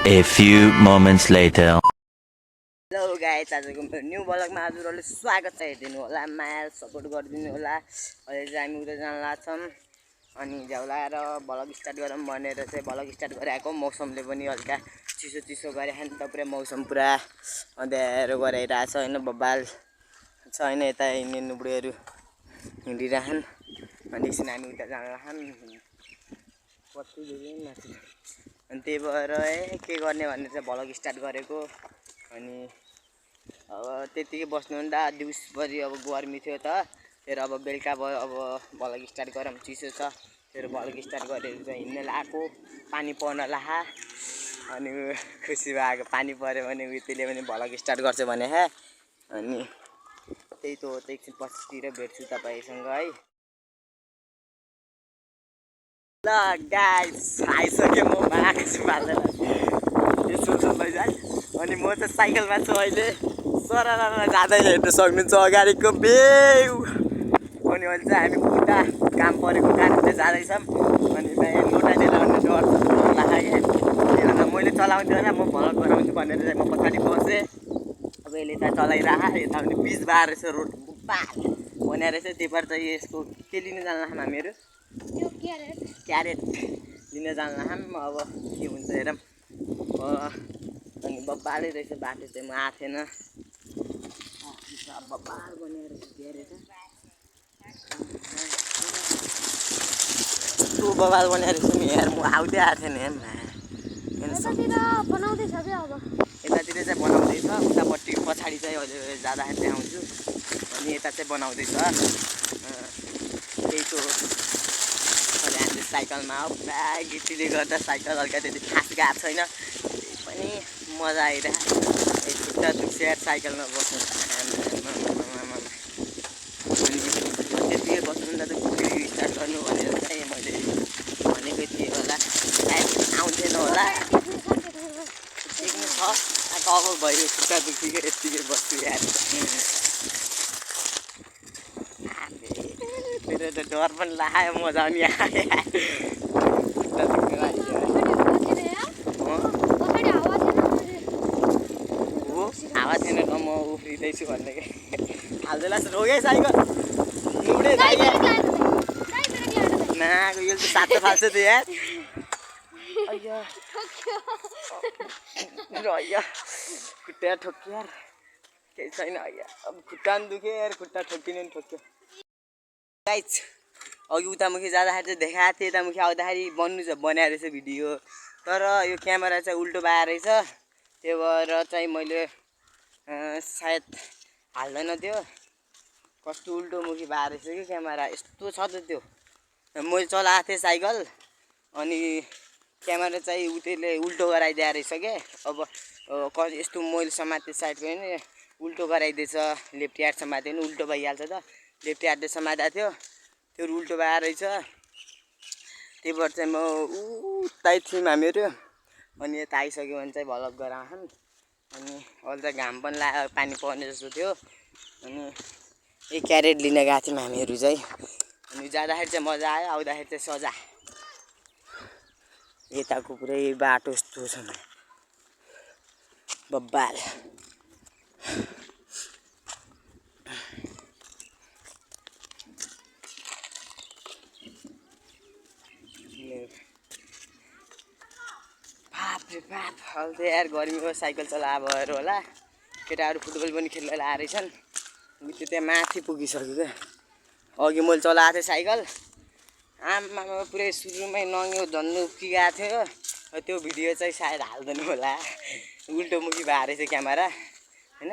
A few moments later. Hello guys, आजको new ब्लगमा हजुरहरूले स्वागत छ। हेरिदिनु होला, माया सपोर्ट गरिदिनु होला। अहिले चाहिँ हामी उता जान लाग्छौँ अनि झ्याउलाएर ब्लग स्टार्ट गरौँ भनेर चाहिँ ब्लग स्टार्ट गरेको। मौसमले पनि हल्का चिसो चिसो गरेको नि त, पुरै मौसम पुरा अँध्यारो गराइरहेको छ होइन। बब्बाल छ होइन, यता हिँड्ने बुढीहरू हिँडिरहन् अनि एकछिन हामी उता जान लाग्छौँ कति माथि। अनि त्यही भएर के गर्ने भनेर चाहिँ ब्लग स्टार्ट गरेको। अनि अब त्यतिकै बस्नु नि त, दिउँसभरि अब गर्मी थियो त, फेरि अब बेलुका भयो। अब ब्लग स्टार्ट गरौँ, चिसो छ, फेरि ब्लग स्टार्ट गरेर चाहिँ हिँड्न लगाएको। पानी पर्न लाहा अनि खुसी भएको, पानी पऱ्यो भने त्यसले पनि ब्लग स्टार्ट गर्छ भने हे। अनि त्यही त हो, त एकछिन पछितिर भेट्छु तपाईँसँग है। ल गाइस, आइसक्यो, म भएको छु बाल्दैन यसो लैजान। अनि म चाहिँ साइकलमा छु अहिले, सरर जाँदै हेर्नु सक्नुहुन्छ अगाडिको बेउ। अनि अहिले चाहिँ हामी उता काम परेको कारण चाहिँ जाँदैछौँ। अनि लोटाले लगाउने डर लाग्यो क्या, मैले चलाउँथेँ होला, म भ्लग गराउँछु भनेर चाहिँ म पछाडि बसेँ। अब यसले चाहिँ चलाइरह, यता पनि बिच बार रहेछ रोड बाल बनाएर चाहिँ। त्यही भएर चाहिँ यसको के लिन जान्ला हामीहरू, क्यारेट लिन जान्ला हामी। अब के हुन्छ हेरौँ। अनि बब्बालै रहेछ बाटो चाहिँ, म आएको थिएन। बब्बाल बनाएर क्यारेट यस्तो बबाल बनाएर रहेछ नि यार, म आउँदै आएको थिएन हेर्न। यतातिर चाहिँ बनाउँदैछ, उतापट्टि पछाडि चाहिँ अहिले जाँदाखेरि चाहिँ आउँछु। अनि यता चाहिँ बनाउँदैछ, त्यही त हो। अहिले हामीले साइकलमा हो, पुरा गिट्टीले गर्दा साइकल हल्का त्यति खास गएको छैन, त्यही पनि मजा आइरहेको। खुट्टा दुख्छ यार साइकलमा बस्नु। अनि त्यतिकै बस्नु नि त, भिडियो स्टार्ट गर्नु भनेर चाहिँ मैले भनेकै थिएँ होला, सायद आउँथेन होला। सिक्नु छ अब भयो, खुट्टा दुख्तिकै यत्तिकै बस्छु यार। मेरो त डर पनि लाग्यो, मजा पनि आयो यार, खुट्टा दुख्नु लाग्यो। हावा थिएन त, म उफ्रिँदैछु भन्ने कि हाल्दैला रोगेँ साइकल लुडे जाइए नाको यो त सातो फाल्छ त यार। खुट्टा ठोक्यो यार, केही छैन अब खुट्टा पनि दुख्यो यार, खुट्टा ठोक्किनु पनि ठोक्यो। गाइस, अघि उतामुखी जाँदाखेरि चाहिँ देखाएको थिएँ, यतामुखि आउँदाखेरि बनाएर रहेछ भिडियो, तर यो क्यामेरा चाहिँ उल्टो भएर रहेछ। त्यो भएर चाहिँ मैले सायद हाल्दैन थियो, कस्तो उल्टोमुखी भएर रहेछ कि क्यामेरा। यस्तो छ त त्यो, मैले चलाएको थिएँ साइकल अनि क्यामेरा चाहिँ उतैले उल्टो गराइदिएर रहेछ क्या। अब यस्तो मैले समाते साइड पनि उल्टो गराइदिएछ, लेफ्ट ह्यान्ड समात्यो भने उल्टो भइहाल्छ त। लेफ्ट ह्यान्डले समातेको थियो, त्यो उल्टो भएर रहेछ। त्यही भएर चाहिँ म उतै थियौँ हामीहरू। अनि यता आइसक्यो भने चाहिँ भ्लग गराउँछौँ। अनि अहिले त घाम पनि लाग्यो, पानी पर्ने जस्तो थियो। अनि एक क्यारेट लिन गएको थियौँ हामीहरू चाहिँ। अनि जाँदाखेरि चाहिँ मजा आयो, आउँदाखेरि चाहिँ सजा। यताको पुरै बाटो यस्तो छ बब्बाल। बापरे बाप, अहिले त यार गर्मीको साइकल चलाए भएर होला, केटाहरू फुटबल पनि खेल्न लाएर रहेछन्। त्यो त्यहाँ माथि पुगिसक्यो क्या। अघि मैले चलाएको थिएँ साइकल, आमामा पुरै सुरुमै नङ्ग्यो झन्नु उक्किगएको थियो। त्यो भिडियो चाहिँ सायद हाल्दैन होला, उल्टोमुखी भएर रहेछ क्यामेरा होइन।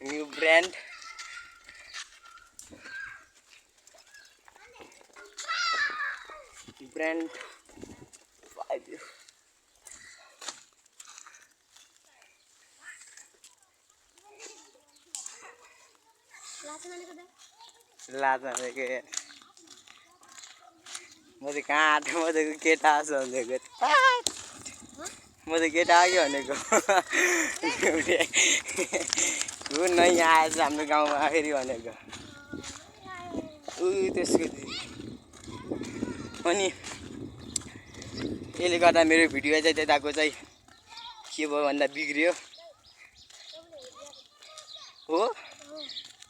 न्यू ब्रान्ड लाज भनेको म चाहिँ कहाँ आँटेँ, म त केटा आछु भनेको, म त केटा आयो भनेको। ऊ नै आएछ हाम्रो गाउँमा फेरि भनेको। त्यसको अनि यसले गर्दा मेरो भिडियो चाहिँ त्यताको चाहिँ के भयो भन्दा बिग्रियो हो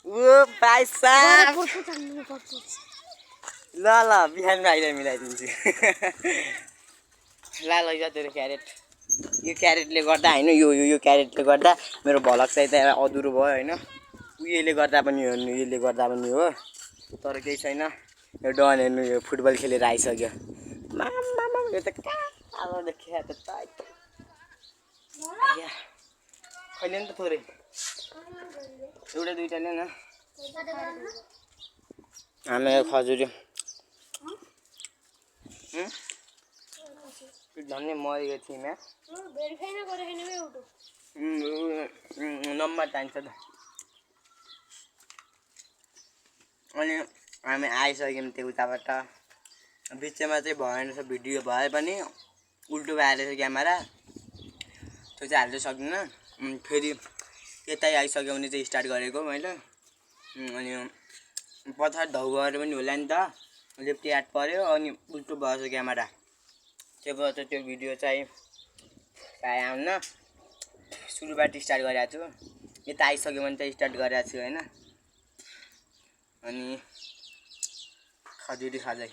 ओ भाइ साहब ल बिहान अहिले मिलाइदिन्छु ल लैजा तेरो क्यारेट यो क्यारेटले गर्दा होइन यो क्यारेटले गर्दा मेरो भलक चाहिँ त्यहाँ अधुरो भयो होइन उयोले गर्दा पनि हो यसले गर्दा पनि हो तर केही छैन यो डन हेर्नु यो फुटबल खेलेर आइसक्यो मामा यो त कहाँ देखिया त खैले नि त थोरै एउटा दुइटा नै न हाम्रो खजुरी झन्डै मरेको थिइनँ नम्बर चाहिन्छ त अनि हामी आइसक्यौँ त्यो उताबाट बिचमा चाहिँ भएन रहेछ भिडियो भए पनि उल्टो भएर रहेछ क्यामेरा त्यो चाहिँ हाल्न सक्दिनँ फेरि यतै आइसक्यो भने चाहिँ स्टार्ट गरेको मैले अनि पछाडि धाउ गएर पनि होला नि त लेफ्ट याद पऱ्यो अनि उल्टो भएछ क्यामेरा त्यो भएर चाहिँ त्यो भिडियो चाहिँ आउन सुरुबाट स्टार्ट गरेको छु यता आइसक्यो भने चाहिँ स्टार्ट गरेको छु होइन अनि खजुरी खाँदै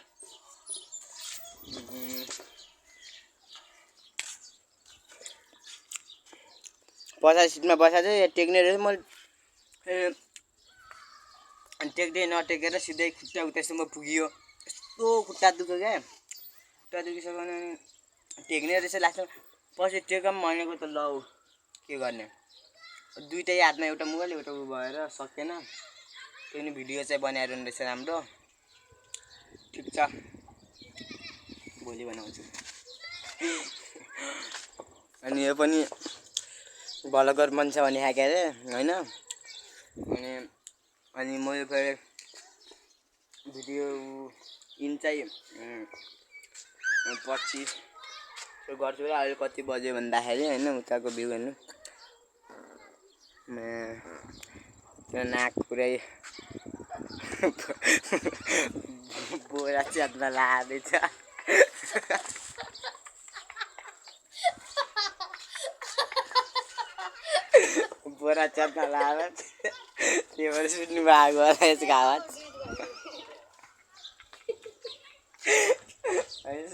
पछाडि सिटमा बसेको चाहिँ टेक्ने रहेछ मैले टेक्दै नटेकेर सिधै खुट्टा उतासम्म पुगियो यस्तो खुट्टा दुख्यो क्या खुट्टा दुखिसक्यो भने टेक्ने रहेछ लास्टमा पछि टेकम भनेको त ल के गर्ने दुइटै हातमा एउटा मोबाइल एउटा उ भएर सकेन त्यो नि भिडियो चाहिँ बनाएर रहेछ राम्रो ठिक छ भोलि बनाउँछु अनि यो पनि भलगर मान्छे भने ह्याके अरे होइन अनि म यो फेरि भिडियो इन चाहिँ पछि गर्छु अहिले कति बज्यो भन्दाखेरि होइन उताको भ्यू हेर्नु त्यो नाक पुरै बोरा च्यात्न लाग्दैछ बोरा च्यात्न लाग्यो त्यो भएर सुन्नु भएको होला यसको आवाज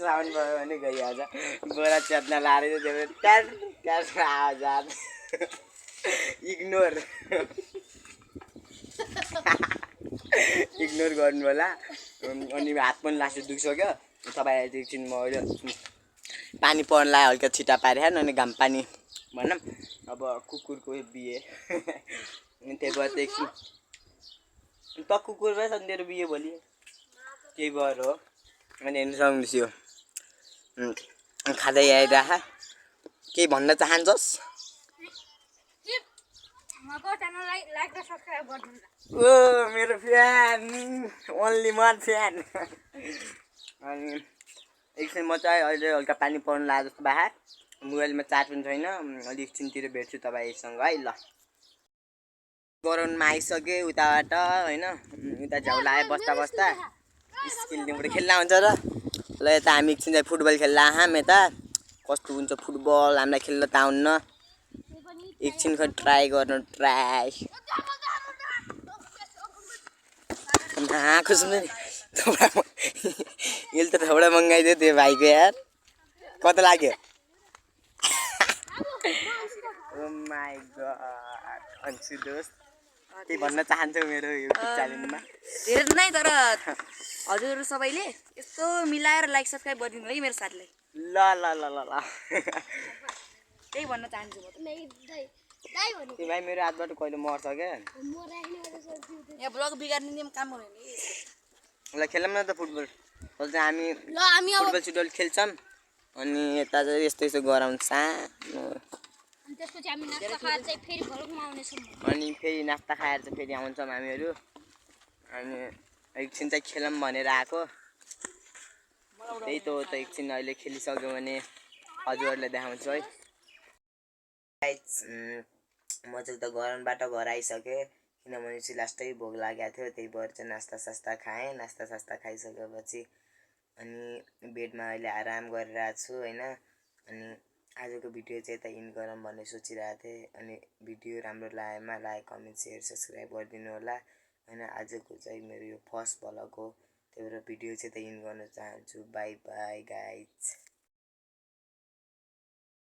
साउन्ड भयो भने गइहाल्छ बोरा च्यात्न लाग्यो त्यो भएर ट्यार ट्यारको आवाज आएको इग्नोर गर्नु होला अनि हात पनि लास्टै दुखिसक्यो तपाईँ एकछिन म अहिले पानी पर्न लाग्यो हल्का छिटा पारिहाल्नु अनि घाम पानी भनौँ अब कुकुरको बिहे अनि त्यही भएर एकछिन त कुकुर रहेछ नि तेरो बिहे भोलि त्यही भएर हो अनि हेर्नु सक्नुहोस् यो खाँदै आइरह केही भन्न चाहन्छस् ओ मेरो फ्यान ओन्ली वान फ्यान अनि एकछिन म चाहिँ अहिले हल्का पानी पर्न लाग्यो जस्तो बाहेक मोबाइलमा चार्ज पनि छैन अलि एकछिनतिर भेट्छु तपाईँसँग है ल गराउनमा आइसकेँ उताबाट होइन उता झ्याउला आयो बस्दा बस्दा स्किलबाट खेल्न आउँछ र ल यता हामी एकछिन चाहिँ फुटबल खेल्न आयौँ यता कस्तो हुन्छ फुटबल हामीलाई खेल्न त आउन्न एकछिन खै ट्राई गर्नु ट्राई खुसी यसले त थोडा मगाइदियो त्यो भाइको यार कता लाग्यो ओ माई गॉड अन्सु दोस्त के भन्न चाहन्छु मेरो युट्युब च्यानलमा धेरै नै तर हजुर सबैले यस्तो मिलाएर लाइक सब्स्क्राइब गरिदिनु है मेरो साथीलाई ल ल ल ल ल त्यही भन्न चाहन्छु म त्यो भाइ मेरो हातबाट कहिले मर्छ क्या यहाँ ब्लग बिगार्ने काम गर्नु नि ल खेलौँ न त फुटबल चाहिँ हामी फुटबल सुटबल खेल्छौँ अनि यता चाहिँ यस्तो यस्तो गराउँछ सानो अनि फेरि नास्ता खाएर चाहिँ फेरि आउँछौँ हामीहरू अनि एकछिन चाहिँ खेलौँ भनेर आएको त्यही त हो त एकछिन अहिले खेलिसक्यो भने हजुरहरूलाई देखाउँछु है म चाहिँ त गराउनबाट घर आइसकेँ किनभने चाहिँ लास्टै भोक लागेको थियो, त्यही भएर चाहिँ नास्ता सास्ता खाएँ। नास्ता सास्ता खाइसकेपछि अनि बेडमा अहिले आराम गरिरहेको छु होइन। अनि आजको भिडियो चाहिँ यता इन्ड गरौँ भन्ने सोचिरहेको थिएँ। अनि भिडियो राम्रो लागेमा लाइक कमेन्ट सेयर सब्सक्राइब गरिदिनु होला होइन। आजको चाहिँ मेरो यो फर्स्ट भ्लग हो, त्यही भएर भिडियो चाहिँ यता इन्ड गर्न चाहन्छु। By by guys.